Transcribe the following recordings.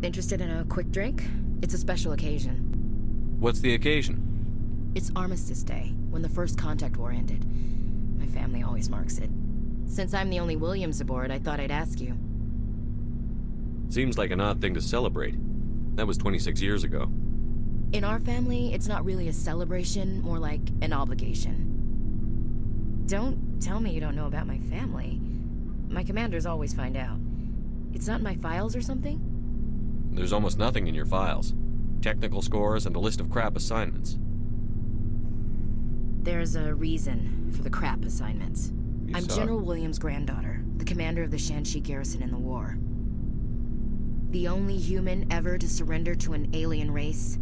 Interested in a quick drink? It's a special occasion. What's the occasion? It's Armistice Day, when the First Contact War ended. My family always marks it. Since I'm the only Williams aboard, I thought I'd ask you. Seems like an odd thing to celebrate. That was 26 years ago. In our family, it's not really a celebration, more like an obligation. Don't tell me you don't know about my family. My commanders always find out. It's not in my files or something? There's almost nothing in your files. Technical scores and a list of crap assignments. There's a reason for the crap assignments. I'm saw General it. Williams' granddaughter, the commander of the Shanxi garrison in the war. The only human ever to surrender to an alien race.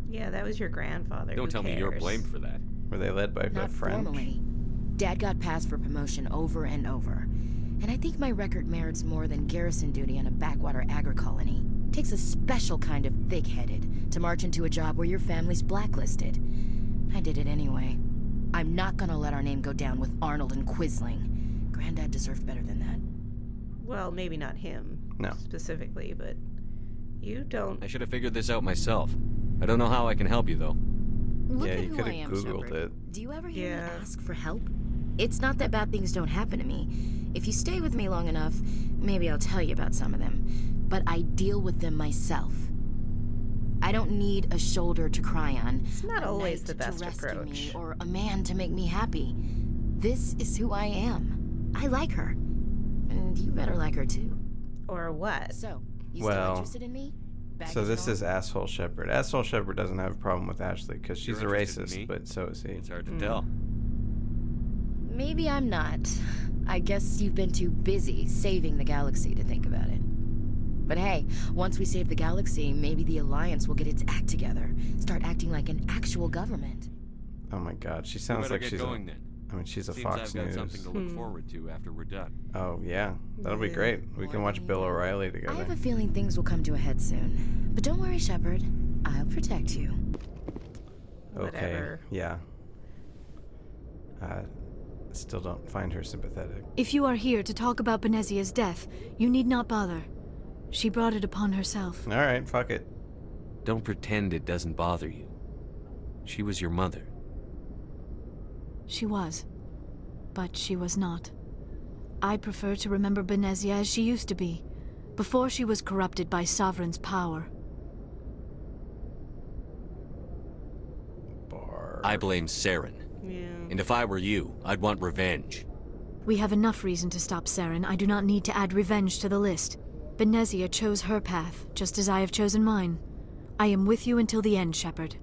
Yeah, that was your grandfather. Don't Who tell me you're cares? blamed for that. Were they led by a Not friend? formally. Dad got passed for promotion over and over. And I think my record merits more than garrison duty on a backwater agri-colony. Takes a special kind of thick-headed to march into a job where your family's blacklisted. I did it anyway. I'm not gonna let our name go down with Arnold and Quisling. Granddad deserved better than that. Well, maybe not him. No. Specifically, but you don't. I should have figured this out myself. I don't know how I can help you, though. Look Yeah, at you who could I have am, Googled Shepard. it. Do you ever hear Yeah. me ask for help? It's not that bad things don't happen to me. If you stay with me long enough, maybe I'll tell you about some of them. But I deal with them myself. I don't need a shoulder to cry on. It's not a always knight the best to rescue approach. me, or a man to make me happy. This is who I am. I like her. And you better like her too. Or what? So, you Well, still interested in me? So Baggage this and is Asshole Shepherd. Asshole Shepherd doesn't have a problem with Ashley because she's a You're interested in me? racist, but so is he. It's hard to tell. Maybe I'm not. I guess you've been too busy saving the galaxy to think about it. But hey, once we save the galaxy, maybe the Alliance will get its act together. Start acting like an actual government. Oh my God, she We sounds better like get she's going a. then. I mean, she's a Seems Fox I've got News. something to look forward to after we're done. Oh yeah, that'll be Yeah. great. We can watch Bill O'Reilly I together. have a feeling things will come to a head soon. But don't worry, Shepard. I'll protect you. Okay, Whatever. yeah. Still don't find her sympathetic. If you are here to talk about Benezia's death, you need not bother. She brought it upon herself. All right, fuck it. Don't pretend it doesn't bother you. She was your mother. She was. But she was not. I prefer to remember Benezia as she used to be, before she was corrupted by Sovereign's power. Bar. I blame Saren. Yeah. And if I were you, I'd want revenge. We have enough reason to stop Saren. I do not need to add revenge to the list. Benezia chose her path, just as I have chosen mine. I am with you until the end, Shepard.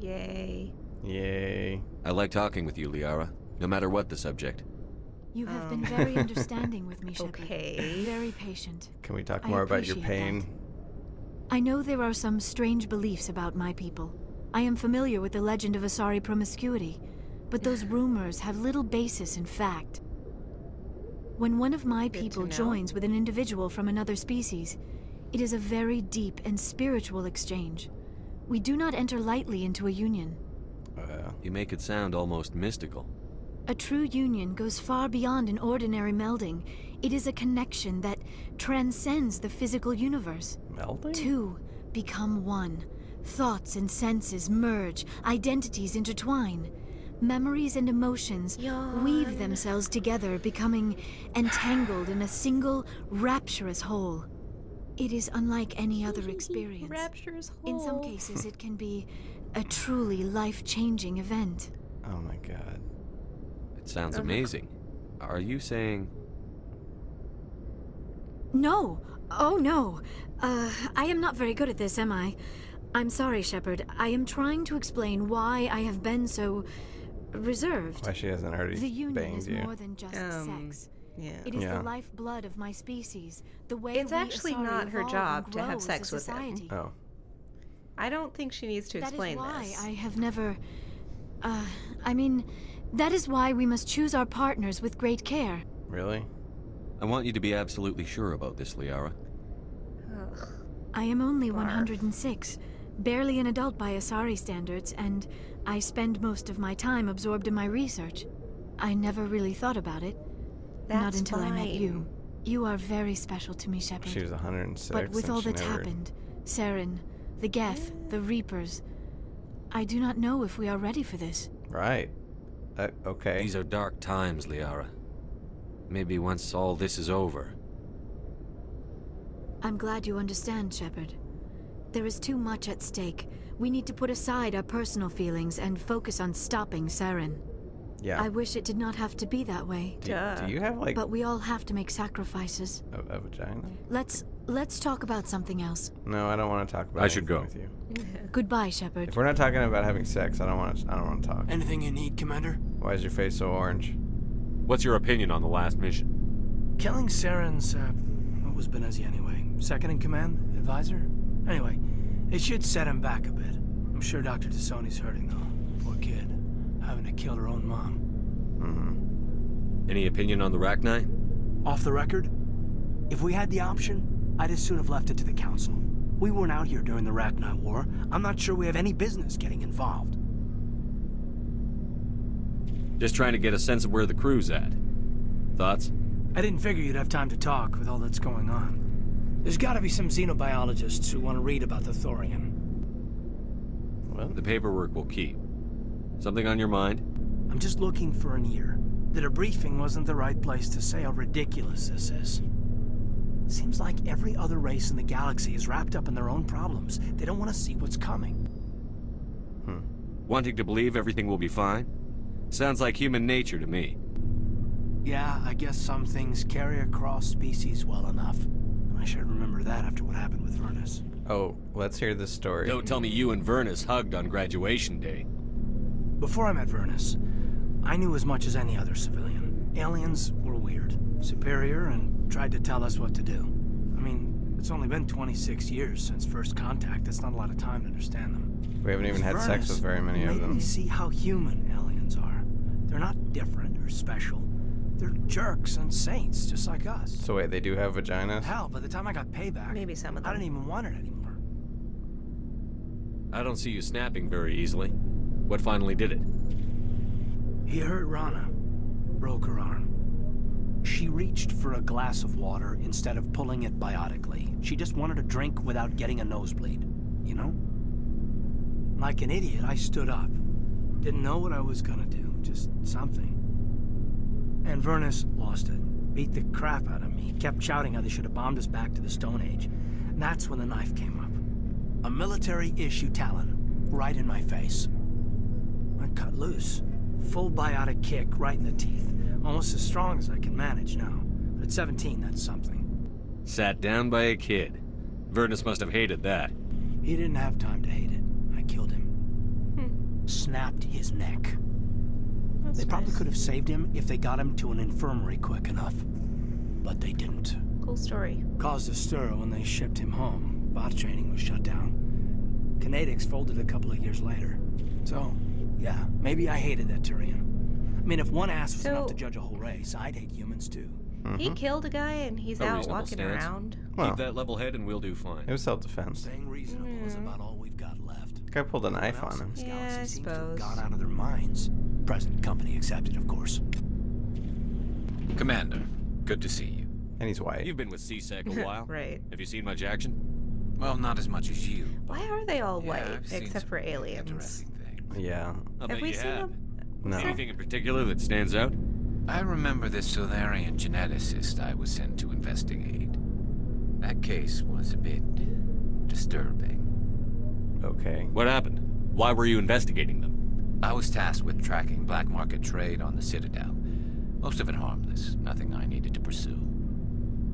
Yay. Yay. I like talking with you, Liara, no matter what the subject. You have been very understanding with me, Shepard. Okay. Very patient. Can we talk I more about your appreciate pain? that. I know there are some strange beliefs about my people. I am familiar with the legend of Asari promiscuity, but those rumors have little basis in fact. When one of my Good people to know. joins with an individual from another species, it is a very deep and spiritual exchange. We do not enter lightly into a union. You make it sound almost mystical. A true union goes far beyond an ordinary melding. It is a connection that transcends the physical universe. Melding? Two become one. Thoughts and senses merge, identities intertwine. Memories and emotions weave themselves together, becoming entangled in a single rapturous whole. It is unlike any other experience. Rapturous hole. In some cases, it can be a truly life-changing event. Oh my God. It sounds amazing. Are you saying... No! Oh, no! I am not very good at this, am I? I'm sorry, Shepard. I am trying to explain why I have been so... reserved. Why she hasn't already The union banged is you? more than just sex. Yeah. It is Yeah. the lifeblood of my species. The way It's we actually Asari not her evolve job and to have grow sex as a with him. society. Oh. I don't think she needs to That is explain why this. I have never... I mean, that is why we must choose our partners with great care. Really? I want you to be absolutely sure about this, Liara. Ugh. I am only Barf. 106, barely an adult by Asari standards, and I spend most of my time absorbed in my research. I never really thought about it. Not That's until I met fine. you. You are very special to me, Shepard. She was 106. But with and all she that's never- happened, Saren, the Geth, the Reapers, I do not know if we are ready for this. Right. Okay. These are dark times, Liara. Maybe once all this is over. I'm glad you understand, Shepard. There is too much at stake. We need to put aside our personal feelings and focus on stopping Saren. Yeah. I wish it did not have to be that way. Do you have, like, But we all have to make sacrifices. a vagina? Let's talk about something else. No, I don't want to talk about I should anything go. with you. Goodbye, Shepard. If we're not talking about having sex, I don't want to talk. Anything you need, Commander? Why is your face so orange? What's your opinion on the last mission? Killing Saren's, what was Benezi anyway? Second in command? Advisor? Anyway, it should set him back a bit. I'm sure Dr. Tassoni's hurting, though. Poor kid. Having to kill her own mom. Mm-hmm. Any opinion on the Rachni? Off the record? If we had the option, I'd as soon have left it to the Council. We weren't out here during the Rachni War. I'm not sure we have any business getting involved. Just trying to get a sense of where the crew's at. Thoughts? I didn't figure you'd have time to talk with all that's going on. There's gotta be some xenobiologists who want to read about the Thorian. Well, The paperwork will keep. Something on your mind? I'm just looking for an ear. The debriefing wasn't the right place to say how ridiculous this is. Seems like every other race in the galaxy is wrapped up in their own problems. They don't want to see what's coming. Wanting to believe everything will be fine? Sounds like human nature to me. Yeah, I guess some things carry across species well enough. I should remember that after what happened with Vernus. oh, let's hear this story. Don't tell me you and Vernus hugged on graduation day. Before I met Vernus, I knew as much as any other civilian. Aliens were weird, superior, and tried to tell us what to do. I mean, it's only been 26 years since first contact. That's not a lot of time to understand them. We haven't even had sex with very many of made them. me see how human aliens are. They're not different or special. They're jerks and saints, just like us. So wait, they do have vaginas? Hell, by the time I got payback, Maybe some of I them. didn't even want it anymore. I don't see you snapping very easily. What finally did it? He hurt Rana. Broke her arm. She reached for a glass of water instead of pulling it biotically. She just wanted a drink without getting a nosebleed. You know? Like an idiot, I stood up. Didn't know what I was gonna do. Just something. And Vernus lost it. Beat the crap out of me. Kept shouting how they should have bombed us back to the Stone Age. And that's when the knife came up. A military-issue talon. Right in my face. I cut loose. Full biotic kick right in the teeth. Almost as strong as I can manage now. But at 17, that's something. Sat down by a kid. Vernus must have hated that. He didn't have time to hate it. I killed him. Snapped his neck. That's They probably nice. could have saved him if they got him to an infirmary quick enough. But they didn't. Cool story. Caused a stir when they shipped him home. Bot training was shut down. Kinetics folded a couple of years later. So, yeah, maybe I hated that Turian. I mean, if one ass was So- enough to judge a whole race, I'd hate humans too. He killed a guy and he's A out reasonable walking stance. around. Well, Keep that level head and we'll do fine. it was self-defense. Staying reasonable is about all we've got left. Guy pulled a knife Everyone else on in him. this Yeah, galaxy I seems to have suppose. gone out of their minds. Present company accepted, of course. Commander, good to see you. And he's white. You've been with CSEC a while. Right. Have you seen much action? Well, not as much as you. Why are they all Yeah, white, I've seen except some for pretty aliens? interesting things. Yeah. I Have bet we you seen have. them? No. Anything in particular that stands out? I remember this Solarian geneticist I was sent to investigate. That case was a bit disturbing. Okay. What happened? Why were you investigating them? I was tasked with tracking black market trade on the Citadel. Most of it harmless, nothing I needed to pursue.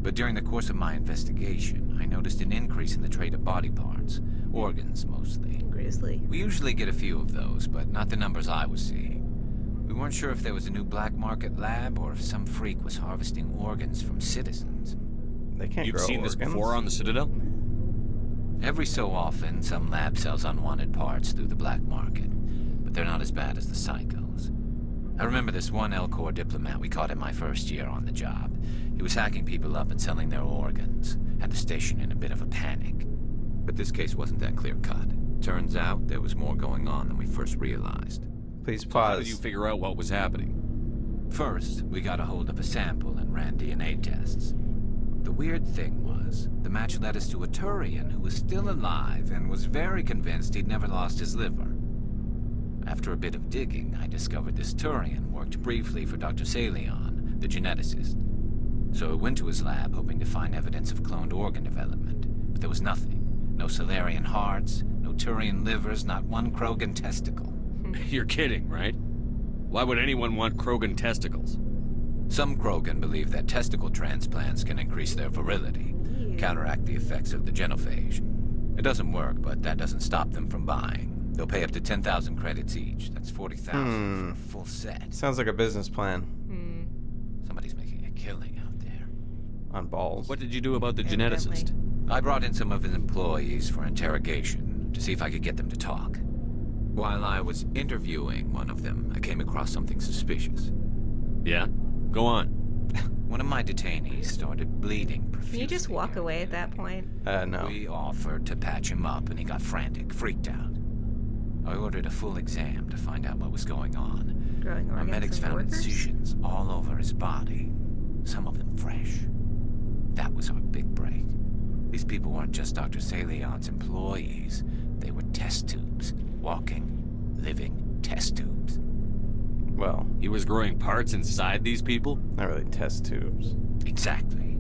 But during the course of my investigation, I noticed an increase in the trade of body parts, organs mostly. Grizzly. We usually get a few of those, but not the numbers I was seeing. We weren't sure if there was a new black market lab or if some freak was harvesting organs from citizens. They can't You've grow seen this organs. before on the Citadel? Every so often, some lab sells unwanted parts through the black market, but they're not as bad as the psychos. I remember this one Elcor diplomat we caught in my first year on the job. He was hacking people up and selling their organs. Had the station in a bit of a panic. But this case wasn't that clear-cut. Turns out there was more going on than we first realized. Please How pause. did you figure out what was happening? First, we got a hold of a sample and ran DNA tests. The weird thing was, the match led us to a Turian who was still alive and was very convinced he'd never lost his liver. After a bit of digging, I discovered this Turian worked briefly for Dr. Salion, the geneticist. So I went to his lab hoping to find evidence of cloned organ development, but there was nothing. No Salarian hearts, no Turian livers, not one Krogan testicle. You're kidding, right? Why would anyone want Krogan testicles? Some Krogan believe that testicle transplants can increase their virility, counteract the effects of the genophage. It doesn't work, but that doesn't stop them from buying. They'll pay up to 10,000 credits each. That's 40,000 for a full set. Sounds like a business plan. Somebody's making a killing out there. On balls. What did you do about the geneticist? I brought in some of his employees for interrogation to see if I could get them to talk. While I was interviewing one of them, I came across something suspicious. Yeah? Go on. One of my detainees started bleeding profusely. Can you just walk away at that point? No. We offered to patch him up, and he got frantic, freaked out. I ordered a full exam to find out what was going on. Growing Our organs medics in found workers? incisions all over his body, some of them fresh. That was our big break. These people weren't just Dr. Salion's employees. They were test tubes. Walking, living test tubes. Well, He was growing parts inside these people? not really test tubes. Exactly.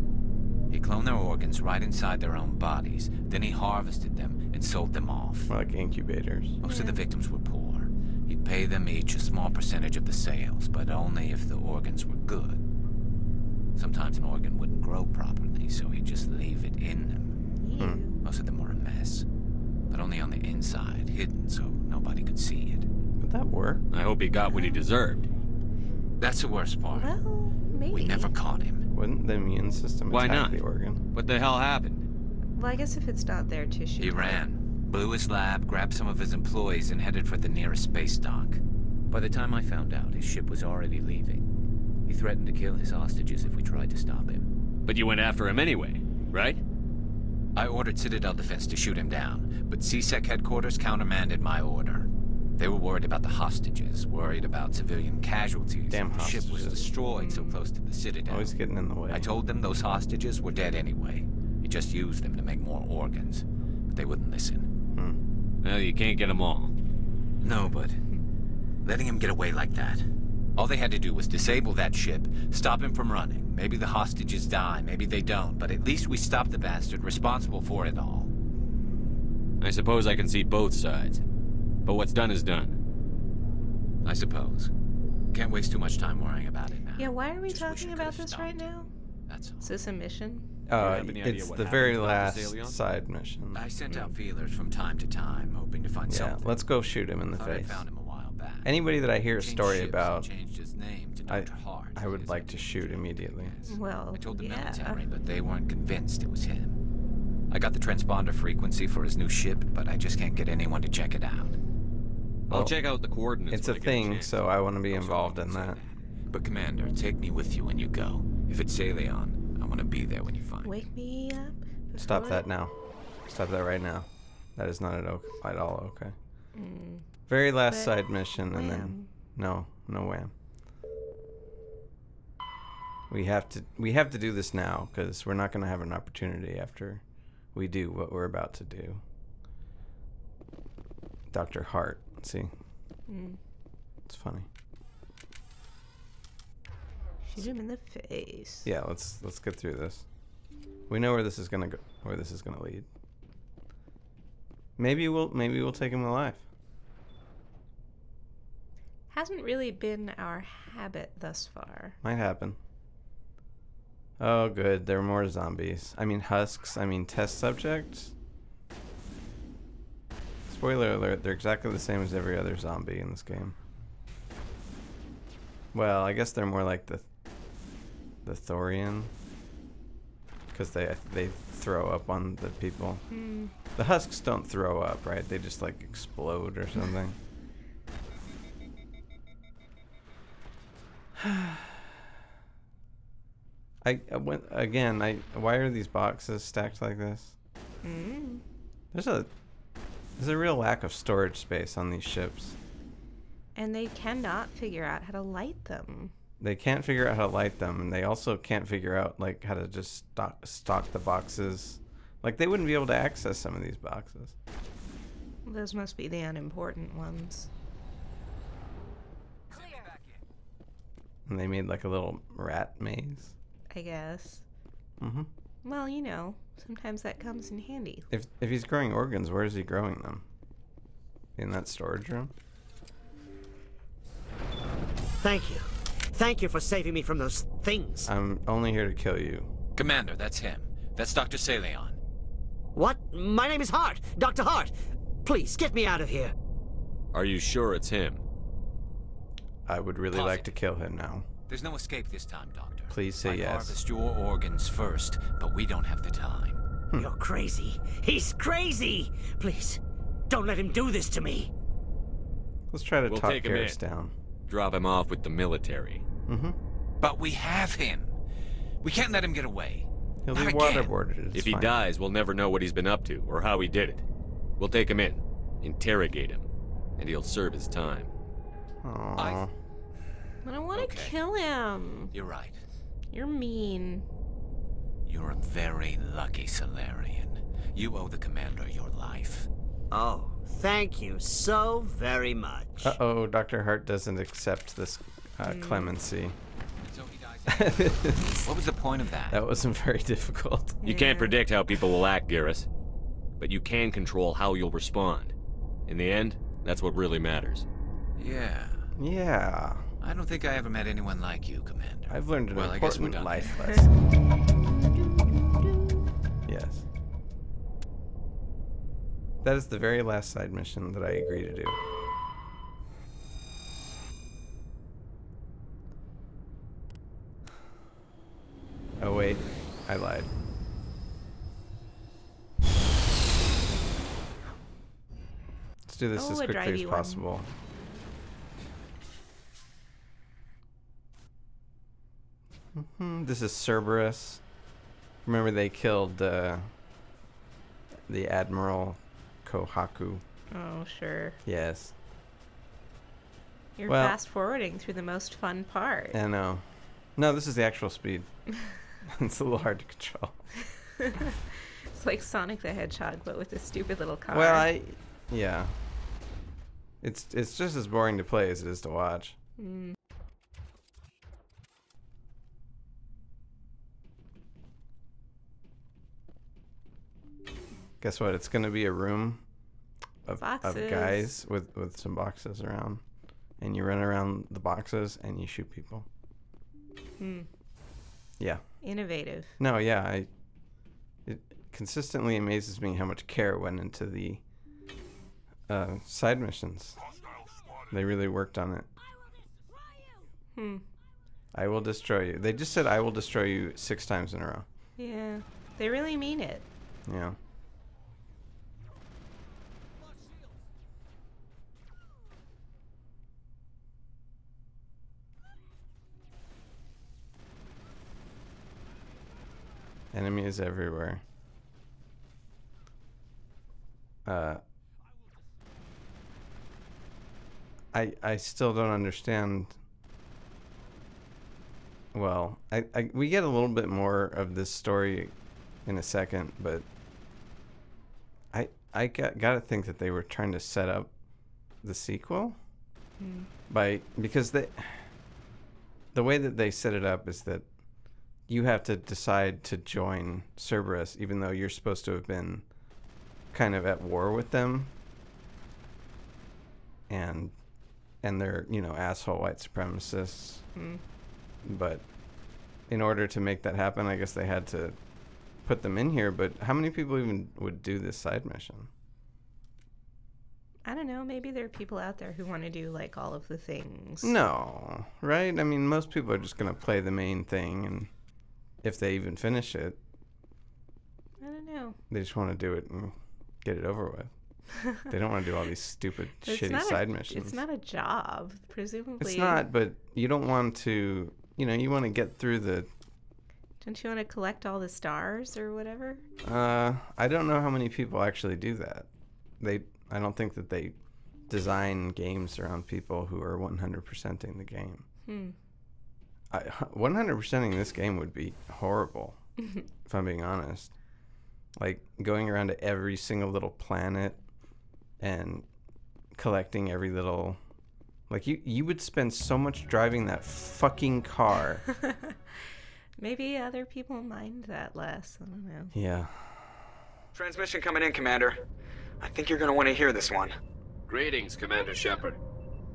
He cloned their organs right inside their own bodies. Then he harvested them and sold them off. More like incubators. Most of the victims were poor. He'd pay them each a small percentage of the sales, but only if the organs were good. Sometimes an organ wouldn't grow properly, so he'd just leave it in them. Most of them were a mess, but only on the inside, hidden so nobody could see it. Would that work? I hope he got what he deserved. That's the worst part. Well, maybe. We never caught him. Wouldn't the immune system Why attack not? the organ? What the hell happened? Well, I guess if it's not their tissue. He ran, blew his lab, grabbed some of his employees, and headed for the nearest space dock. By the time I found out, his ship was already leaving. He threatened to kill his hostages if we tried to stop him. But you went after him anyway, right? I ordered Citadel Defense to shoot him down, but CSEC headquarters countermanded my order. They were worried about the hostages, worried about civilian casualties. Damn The ship was hostages. destroyed so close to the Citadel. Always getting in the way. I told them those hostages were dead anyway. He just used them to make more organs. But they wouldn't listen. Well, you can't get them all. No, but letting him get away like that. All they had to do was disable that ship, stop him from running. Maybe the hostages die, maybe they don't, but at least we stopped the bastard responsible for it all. I suppose I can see both sides. But what's done is done. I suppose. Can't waste too much time worrying about it now. Yeah, why are we Just wish talking I about could've this right stopped. now? That's all. Is this a mission? have any idea It's what the happened very to Dr. last Salion? side mission. I sent out feelers from time to time, hoping to find Yeah, something. let's go shoot him in the Thought I'd face. found him a while back. Anybody that I hear a Changed story ships and about, changed his name to Dr. Hart. I would His like to shoot immediately. Well, I told the yeah. military, but they weren't convinced it was him. I got the transponder frequency for his new ship, but I just can't get anyone to check it out. I'll Well, check out the coordinates. It's when a I get thing, chance. so I want to be Also, involved you in can say that. But Commander, take me with you when you go. If it's Salion, I want to be there when you find me. Wake me up. Stop before- that now. Stop that right now. That is not at all okay. Very last But side mission, and then wham. no wham. We have to do this now because we're not going to have an opportunity after we do what we're about to do. Dr. Hart, see, it's funny. Shoot him in the face. Yeah, let's get through this. We know where this is gonna go. Where this is gonna lead. Maybe we'll take him alive. Hasn't really been our habit thus far. Might happen. Oh, good. There are more zombies. I mean husks. I mean test subjects. Spoiler alert, they're exactly the same as every other zombie in this game. Well, I guess they're more like the Thorian. Because they throw up on the people. The husks don't throw up, right? They just like explode or something. Why are these boxes stacked like this? There's a real lack of storage space on these ships. And they cannot figure out how to light them. they can't figure out how to light them, and they also can't figure out like how to just stock the boxes. Like they wouldn't be able to access some of these boxes. Those must be the unimportant ones. And they made like a little rat maze. I guess. Mm-hmm. Well, you know, sometimes that comes in handy. If he's growing organs, where is he growing them? In that storage room? Thank you. Thank you for saving me from those things. I'm only here to kill you. Commander, that's him. That's Dr. Saleon. What? My name is Hart. Dr. Hart. Please, get me out of here. Are you sure it's him? I would really Pause like it. to kill him now. There's no escape this time, Doctor. Please say I'd yes. harvest your organs first, but we don't have the time. You're crazy. He's crazy. Please, don't let him do this to me. Let's try to We'll talk take him Garrus in. down. Drop him off with the military. Mm-hmm. But we have him. We can't let him get away. He'll Not be again. waterboarded. It's If he fine. dies, we'll never know what he's been up to or how he did it. We'll take him in, interrogate him, and he'll serve his time. Aww. But I want to Okay. kill him. You're right. You're mean. You're a very lucky Solarian. You owe the Commander your life. Oh, thank you so very much. Uh-oh, Dr. Hart doesn't accept this clemency. So he dies. What was the point of that? That wasn't very difficult. You can't predict how people will act, Garrus. But you can control how you'll respond. In the end, that's what really matters. Yeah. Yeah. I don't think I ever met anyone like you, Commander. I've learned an Well, I guess we're important done. life lesson. Yes. That is the very last side mission that I agree to do. Oh wait, I lied. Let's do this Oh, as a quickly as drivey one. possible. This is Cerberus. Remember they killed the Admiral Kohaku. Oh, sure. Yes. You're Well- fast forwarding through the most fun part. I know. No, this is the actual speed. It's a little hard to control. It's like Sonic the Hedgehog, but with a stupid little car. Well, yeah. It's just as boring to play as it is to watch. Guess what? It's gonna be a room of Boxes. guys with some boxes around, and you run around the boxes and you shoot people. Yeah. Innovative. No, yeah. It consistently amazes me how much care went into the side missions. They really worked on it. I will destroy you. They just said I will destroy you 6 times in a row. Yeah. They really mean it. Yeah. Enemies everywhere. I still don't understand. Well, we get a little bit more of this story in a second, but I gotta think that they were trying to set up the sequel because the way that they set it up is that you have to decide to join Cerberus, even though you're supposed to have been kind of at war with them, and they're, you know, asshole white supremacists. But in order to make that happen, I guess they had to put them in here. But how many people even would do this side mission? I don't know. Maybe there are people out there who want to do like all of the things. No, right? I mean, most people are just going to play the main thing, and if they even finish it, I don't know. they just want to do it and get it over with. They don't want to do all these stupid, It's shitty not side missions. It's not a job, presumably. It's not, but you don't want to, you know, you want to get through the... Don't you want to collect all the stars or whatever? I don't know how many people actually do that. I don't think that they design games around people who are 100%ing the game. 100%ing this game would be horrible, if I'm being honest. Like, going around to every single little planet and collecting every little... Like, you would spend so much driving that fucking car. Maybe other people mind that less. I don't know. Yeah. Transmission coming in, Commander. I think you're going to want to hear this one. Greetings, Commander Shepard.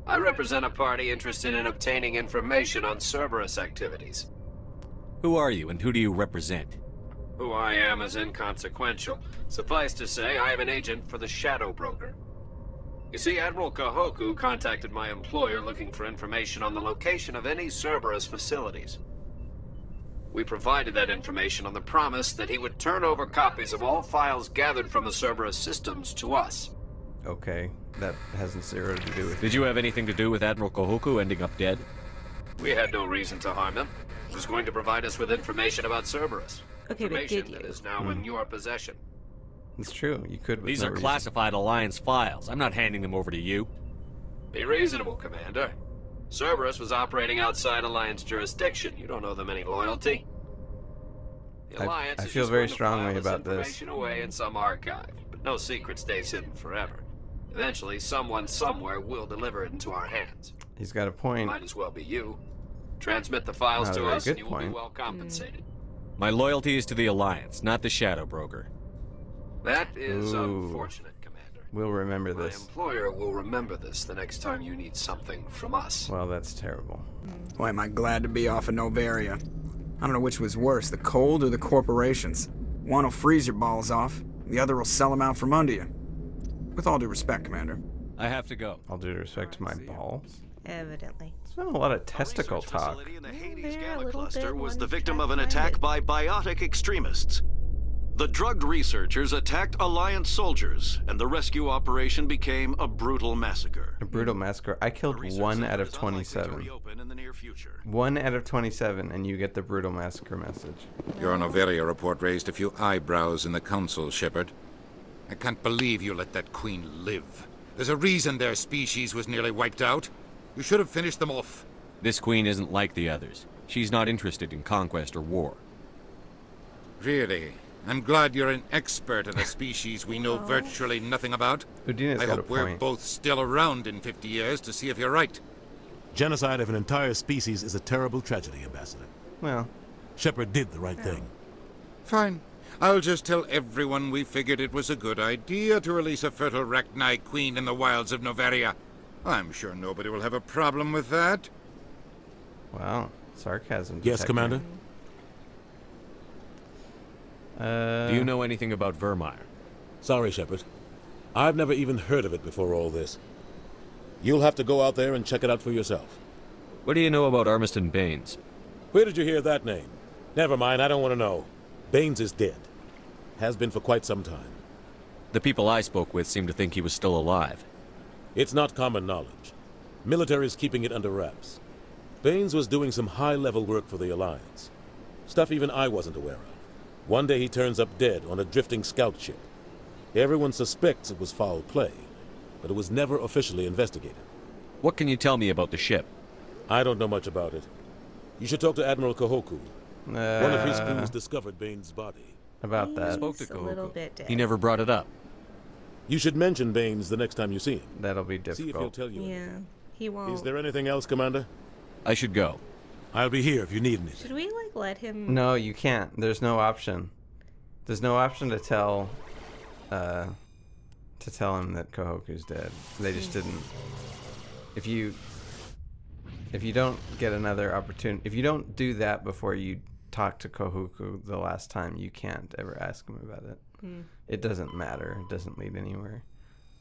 I represent a party interested in obtaining information on Cerberus activities. Who are you, and who do you represent? Who I am is inconsequential. Suffice to say, I am an agent for the Shadow Broker. You see, Admiral Kahoku contacted my employer looking for information on the location of any Cerberus facilities. We provided that information on the promise that he would turn over copies of all files gathered from the Cerberus systems to us. Okay, that has zero to do with... Did you have anything to do with Admiral Kahoku ending up dead? We had no reason to harm him. He was going to provide us with information about Cerberus. Okay, but did Information you? that is now in your possession. It's true, you could with These no are reason. classified Alliance files. I'm not handing them over to you. Be reasonable, Commander. Cerberus was operating outside Alliance jurisdiction. You don't owe them any loyalty. The Alliance I is feel just very going to strongly file about this. information away in some archive, but no secret stays hidden forever. Eventually, someone somewhere will deliver it into our hands. He's got a point. Might as well be you. Transmit the files Not a to very us, good and you will be point. well compensated. My loyalty is to the Alliance, not the Shadow Broker. That is Ooh. unfortunate, Commander. We'll remember My this. employer will remember this the next time you need something from us. Well, that's terrible. Boy, am I glad to be off of Novaria. I don't know which was worse, the cold or the corporations. One will freeze your balls off, the other will sell them out from under you. With all due respect, Commander. I have to go. All due respect to my balls. Evidently. There's been a lot of testicle talk. Facility in the Well, Hades they're a Gala little cluster bit was the one victim track of an attack minded. by biotic extremists. The drugged researchers attacked Alliance soldiers, and the rescue operation became a brutal massacre. A brutal massacre. I The killed research 1 center out of is unlikely to 27. reopen in the near future. 1 out of 27, and you get the brutal massacre message. Your Novaria report raised a few eyebrows in the Council, Shepard. I can't believe you let that queen live. There's a reason their species was nearly wiped out. You should have finished them off. This queen isn't like the others. She's not interested in conquest or war. Really? I'm glad you're an expert in a species we know virtually nothing about. Udina's I got a hope we're point. both still around in 50 years to see if you're right. Genocide of an entire species is a terrible tragedy, Ambassador. Well, Shepard did the right thing. Fine. I'll just tell everyone we figured it was a good idea to release a fertile Rachni queen in the wilds of Novaria. I'm sure nobody will have a problem with that. wow. Sarcasm. Yes, detector. Commander? Do you know anything about Vermeer? Sorry, Shepard. I've never even heard of it before all this. You'll have to go out there and check it out for yourself. What do you know about Armiston Baines? Where did you hear that name? Never mind, I don't want to know. Baines is dead. Has been for quite some time. The people I spoke with seem to think he was still alive. It's not common knowledge. Military's keeping it under wraps. Baines was doing some high-level work for the Alliance. Stuff even I wasn't aware of. One day he turns up dead on a drifting scout ship. Everyone suspects it was foul play, but it was never officially investigated. What can you tell me about the ship? I don't know much about it. You should talk to Admiral Kahoku. One of his crews discovered Baines' body. About that. Spoke to He's a little Kahoku. bit dead. He never brought it up. You should mention Baines the next time you see him. That'll be See if he'll difficult. tell you Yeah, anything. he won't. Is there anything else, Commander? I should go. I'll be here if you need anything. Should we, like, let him... No, you can't. There's no option. There's no option to tell him that Kahoku's dead. They just didn't. If you don't get another opportunity, if you don't do that before you talk to Kahoku the last time, you can't ever ask him about it. It doesn't matter. It doesn't lead anywhere.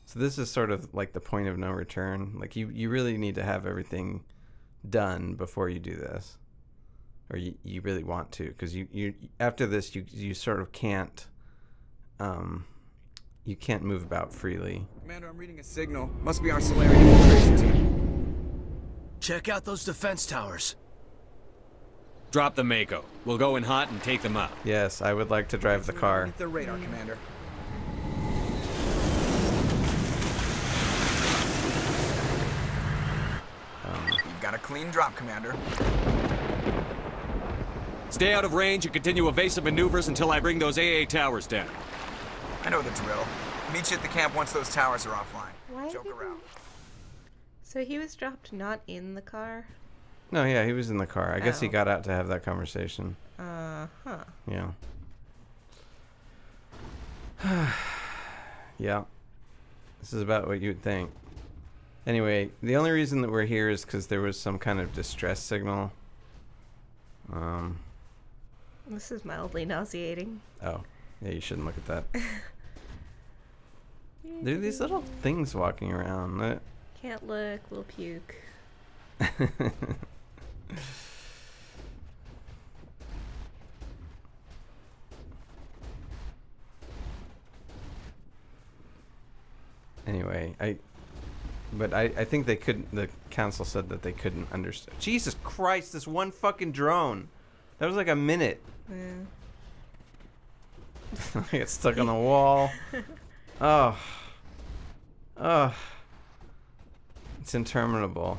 So this is sort of like the point of no return. Like you really need to have everything done before you do this. Or you really want to, because you after this you sort of can't you can't move about freely. Commander, I'm reading a signal. Must be our Solarian infiltration team. Check out those defense towers. Drop the Mako. We'll go in hot and take them out. Yes, I would like to drive the car. Hit their radar, Commander. You've got a clean drop, Commander. Stay out of range and continue evasive maneuvers until I bring those AA towers down. I know the drill. Meet you at the camp once those towers are offline. Why Joke around. So he was dropped not in the car? No, yeah, he was in the car. I guess he got out to have that conversation. Uh-huh. Yeah. Yeah. This is about what you'd think. Anyway, the only reason that we're here is because there was some kind of distress signal. This is mildly nauseating. Oh. Yeah, you shouldn't look at that. There are these little things walking around. Can't look, we'll puke. Anyway, I think they couldn't. The council said that they couldn't understand. Jesus Christ! This one fucking drone. That was like a minute. Yeah. I get stuck on the wall. Oh. Oh. It's interminable.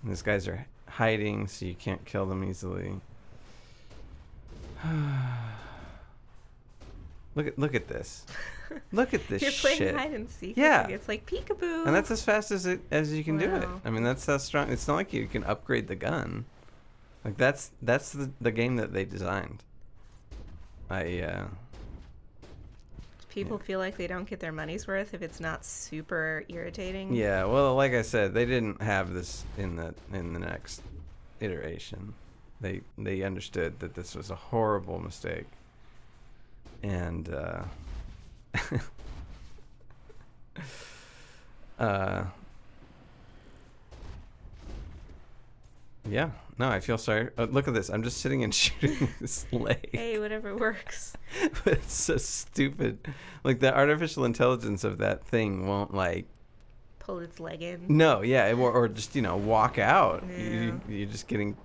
And these guys are hiding, so you can't kill them easily. Look at this. Look at this shit. You're playing hide and seek. Yeah. It's like peekaboo. And that's as fast as you can do it. Wow. I mean, that's how strong. It's not like you can upgrade the gun. Like that's the game that they designed. People feel like they don't get their money's worth if it's not super irritating. Yeah, well, like I said, they didn't have this in the next iteration. They understood that this was a horrible mistake. And yeah, no, I feel sorry. Look at this. I'm just sitting and shooting this leg. Hey, whatever works. But it's so stupid. Like, the artificial intelligence of that thing won't, like... Pull its leg in. No, yeah, or just, walk out. Yeah. You're just getting...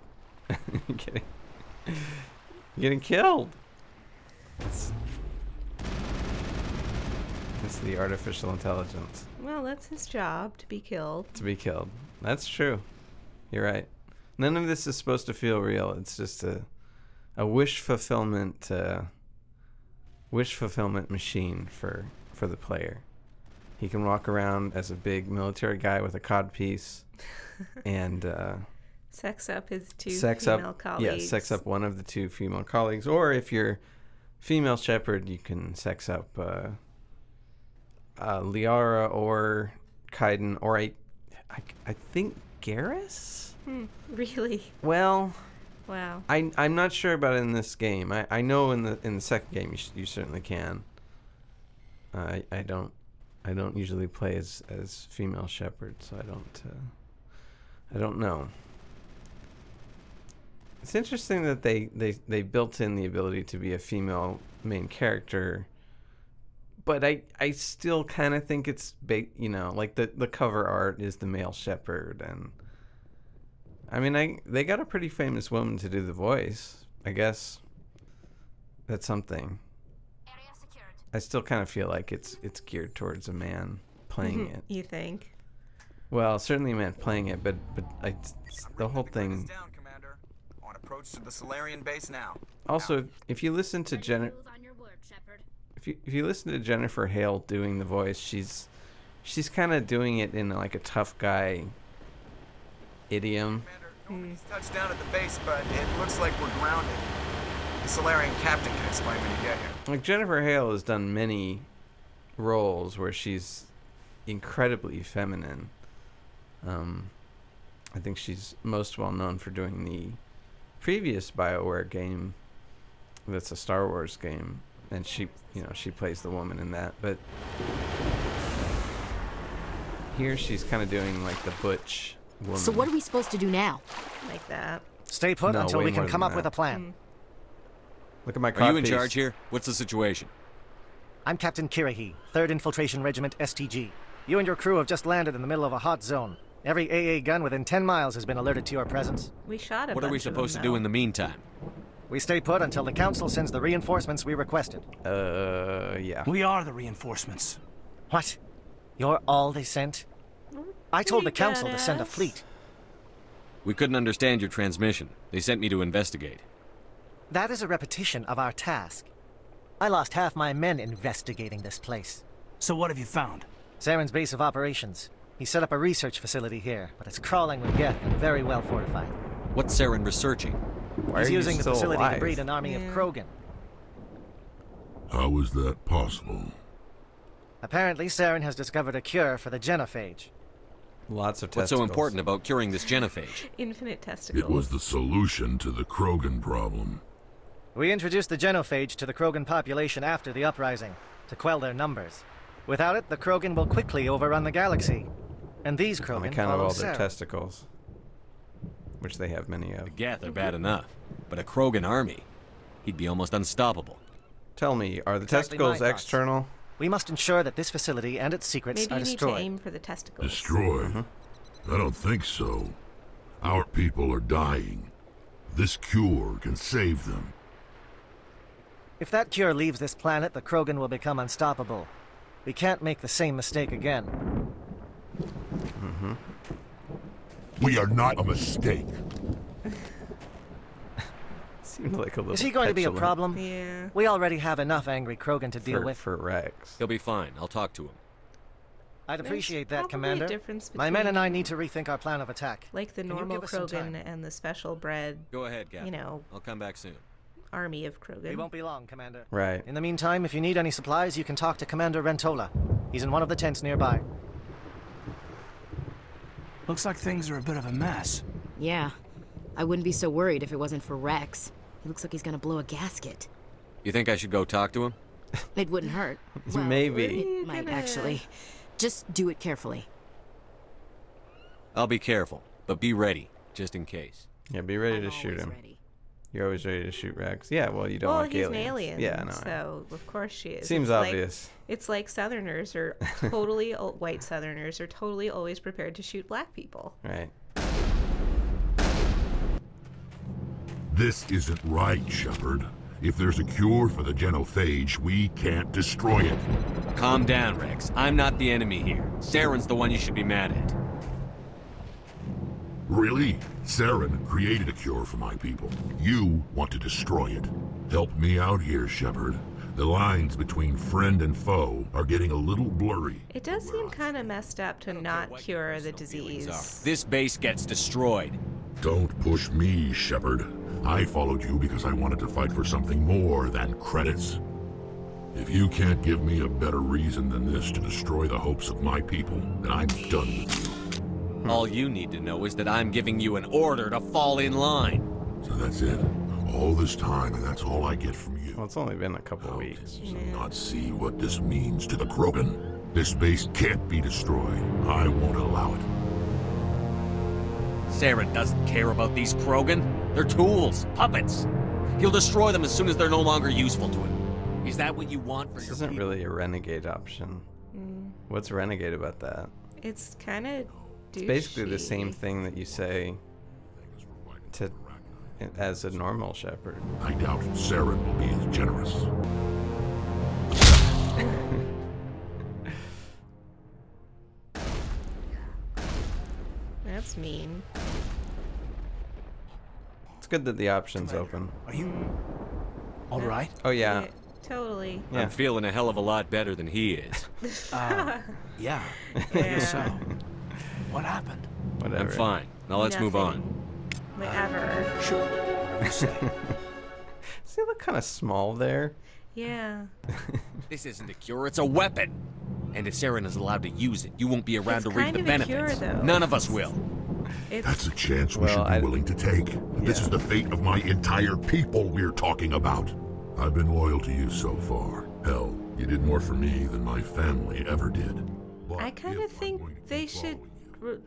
getting killed. It's the artificial intelligence. Well, that's his job, to be killed. To be killed. That's true. You're right. None of this is supposed to feel real. It's just a wish fulfillment machine for the player. He can walk around as a big military guy with a codpiece and sex up his two female colleagues. Yeah, sex up one of the two female colleagues. Or if you're female shepherd, you can sex up Liara or Kaiden, or I think Garrus? Really? Well, wow. I'm not sure about it in this game. I know in the second game you certainly can. I don't usually play as female shepherd, so I don't know. It's interesting that they built in the ability to be a female main character, but I still kind of think it's like the cover art is the male shepherd, and I mean they got a pretty famous woman to do the voice. I guess that's something. I still kind of feel like it's geared towards a man playing it. You think? Well, certainly a man playing it, but the whole thing. Down, Commander. On approach to the Solarian base now. Also, if you listen to if you listen to Jennifer Hale doing the voice, she's kind of doing it in like a tough guy idiom. Commander, nobody's touched down at the base, but it looks like we're grounded. The Solarian captain can explain when you get here. Like, Jennifer Hale has done many roles where she's incredibly feminine. I think she's most well known for doing the previous BioWare game that's a Star Wars game, and she plays the woman in that, but here she's kind of doing like the butch woman. So what are we supposed to do now? Like that. Stay put No, until way we can more come than up with that. a plan. Look at my Are you in codpiece. charge here? What's the situation? I'm Captain Kirahi, 3rd Infiltration Regiment STG. You and your crew have just landed in the middle of a hot zone. Every AA gun within 10 miles has been alerted to your presence. We shot a What are we bunch of supposed to them, do though. in the meantime? We stay put until the Council sends the reinforcements we requested. Yeah. We are the reinforcements. What? You're all they sent? I told the Pretty Council to send a badass. fleet. We couldn't understand your transmission. They sent me to investigate. That is a repetition of our task. I lost half my men investigating this place. So what have you found? Saren's base of operations. He set up a research facility here, but it's crawling with Geth and very well fortified. What's Saren researching? Why He's are you using the still facility alive? to breed an army of Krogan. How is that possible? Apparently, Saren has discovered a cure for the genophage. Lots of What's testicles. so important about curing this genophage? Infinite testicles. It was the solution to the Krogan problem. We introduced the genophage to the Krogan population after the uprising, to quell their numbers. Without it, the Krogan will quickly overrun the galaxy. And these On Krogan account of follow all their Saren. testicles. Which they have many of. The Geth are bad enough, but a Krogan army, he'd be almost unstoppable. Tell me, are the Exactly my testicles thoughts. external? We must ensure that this facility and its secrets Maybe are you need destroyed. to aim for the testicles. Destroy? I don't think so. Our people are dying. This cure can save them. If that cure leaves this planet, the Krogan will become unstoppable. We can't make the same mistake again. We are not a mistake. Seemed like a little Is he going to be a petulant. problem? Yeah. We already have enough angry Krogan to deal with. For Rex. He'll be fine. I'll talk to him. I'd appreciate that, probably a Commander. difference My men and between- I need to rethink our plan of attack. Like the Can you normal give us some time? Krogan and the special bred, Go ahead, Captain. you know, I'll come back soon. army of Krogan. We won't be long, Commander. Right. In the meantime, if you need any supplies, you can talk to Commander Rentola. He's in one of the tents nearby. Looks like things are a bit of a mess. Yeah. I wouldn't be so worried if it wasn't for Rex. He looks like he's gonna blow a gasket. You think I should go talk to him? It wouldn't hurt. Maybe. It might actually. Just do it carefully. I'll be careful, but be ready, just in case. Yeah, be ready to shoot him. You're always ready to shoot Rex. Yeah, well, you don't Well, like he's aliens. an alien, Yeah, no. so of course she is. Seems It's like- obvious. it's like Southerners are totally white Southerners are totally always prepared to shoot black people. Right. This isn't right, Shepard. If there's a cure for the genophage, we can't destroy it. Calm down, Rex. I'm not the enemy here. Saren's the one you should be mad at. Really? Saren created a cure for my people. You want to destroy it. Help me out here, Shepard. The lines between friend and foe are getting a little blurry. It does seem kind of messed up to not cure the disease. This base gets destroyed. Don't push me, Shepard. I followed you because I wanted to fight for something more than credits. If you can't give me a better reason than this to destroy the hopes of my people, then I'm done with you. All you need to know is that I'm giving you an order to fall in line. So that's it. All this time, and that's all I get from you. Well, it's only been a couple weeks. Do you not see what this means to the Krogan? This base can't be destroyed. I won't allow it. Saren doesn't care about these Krogan. They're tools, puppets. He'll destroy them as soon as they're no longer useful to him. Is that what you want for This your isn't people? really a renegade option. What's renegade about that? It's kind of It's basically the same thing that you say to as a normal Shepard. I doubt Saren will be as generous. That's mean. It's good that the option's open. Are you all right? Oh yeah. Totally. Yeah. I'm feeling a hell of a lot better than he is. Yeah. I guess so. What happened? Whatever. I'm fine. Now let's move on. Whatever. Sure. Whatever you say. Does he look kind of small there? Yeah. This isn't a cure, it's a weapon. And if Saren is allowed to use it, you won't be around It's to reap kind the of a cure, benefits. though. None of us will. That's a chance we should be willing to take. This is the fate of my entire people we're talking about. I've been loyal to you so far. Hell, you did more for me than my family ever did. I kind of think they should.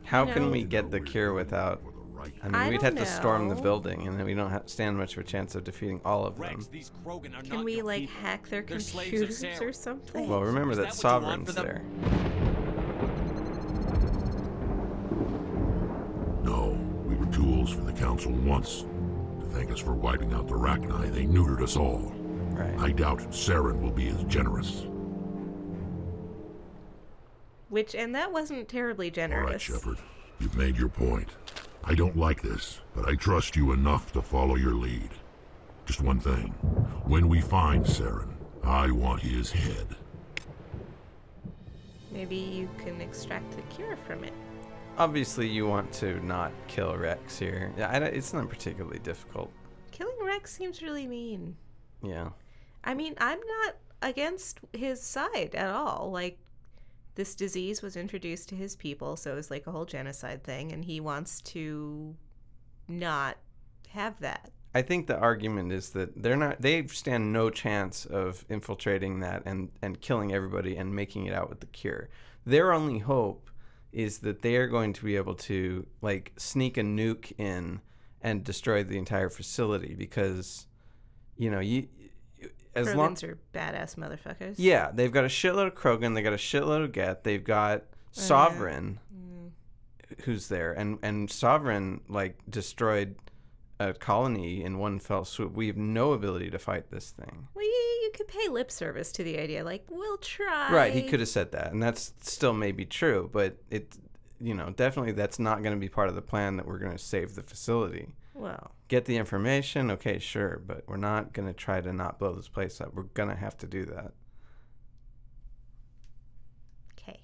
How can we get the cure without? I mean, I we'd have don't to storm the know. building, and then we don't stand much of a chance of defeating all of them. Can we like hack their computers or something? Well, remember that Sovereign's there. No, we were tools for the Council once. To thank us for wiping out the Rachni, they neutered us all. Right. I doubt Saren will be as generous. And that wasn't terribly All right, generous. Shepard. You've made your point. I don't like this, but I trust you enough to follow your lead. Just one thing. When we find Saren, I want his head. Maybe you can extract the cure from it. Obviously, you want to not kill Rex here. Yeah, it's not particularly difficult. Killing Rex seems really mean. Yeah. I mean, I'm not against his side at all. Like, this disease was introduced to his people, so it's like a whole genocide thing, and he wants to not have that. I think the argument is that they stand no chance of infiltrating that and killing everybody and making it out with the cure. Their only hope is that they are going to be able to like sneak a nuke in and destroy the entire facility because, you know, Krogans are badass motherfuckers. Yeah, they've got a shitload of Krogan, they got a shitload of Geth, they've got Sovereign who's there, and Sovereign like destroyed a colony in one fell swoop. We have no ability to fight this thing. Well, you could pay lip service to the idea, like, we'll try. Right, he could have said that, and that's still maybe true, but it, you know, definitely that's not going to be part of the plan that we're going to save the facility. Well, get the information, okay, sure, but we're not going to try to not blow this place up. We're going to have to do that. Okay.